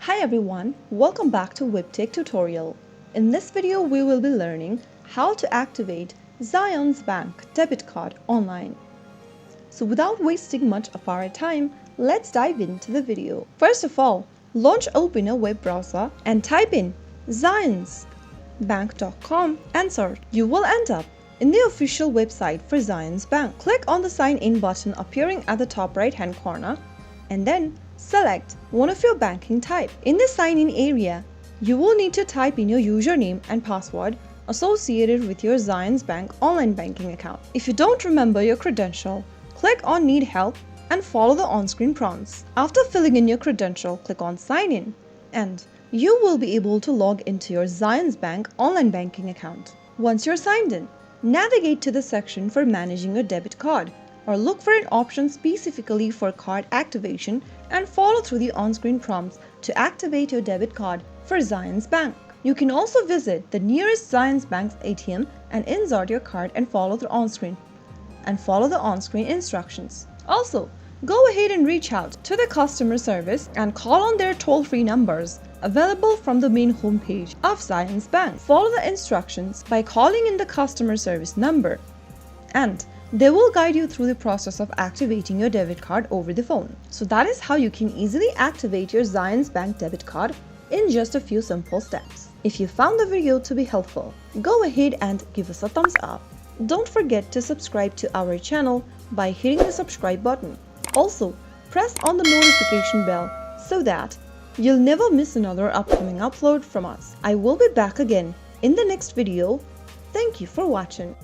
Hi everyone, welcome back to Webtech Tutorial. In this video, we will be learning how to activate Zions Bank debit card online. So without wasting much of our time, let's dive into the video. First of all, open a web browser and type in zionsbank.com and search. You will end up in the official website for Zions Bank. Click on the sign in button appearing at the top right hand corner and then select one of your banking type. In the sign in area, you will need to type in your username and password associated with your Zions Bank online banking account. If you don't remember your credential, click on Need Help and follow the on-screen prompts. After filling in your credential, click on Sign In and you will be able to log into your Zions Bank online banking account. Once you're signed in, navigate to the section for managing your debit card or look for an option specifically for card activation and follow through the on-screen prompts to activate your debit card for Zions Bank. You can also visit the nearest Zions Bank's ATM and insert your card and follow the on-screen instructions. Also, go ahead and reach out to the customer service and call on their toll-free numbers available from the main homepage of Zions Bank. Follow the instructions by calling in the customer service number and they will guide you through the process of activating your debit card over the phone. So that is how you can easily activate your Zions Bank debit card in just a few simple steps. If you found the video to be helpful, go ahead and give us a thumbs up. Don't forget to subscribe to our channel by hitting the subscribe button. Also, press on the notification bell so that you'll never miss another upcoming upload from us. I will be back again in the next video. Thank you for watching.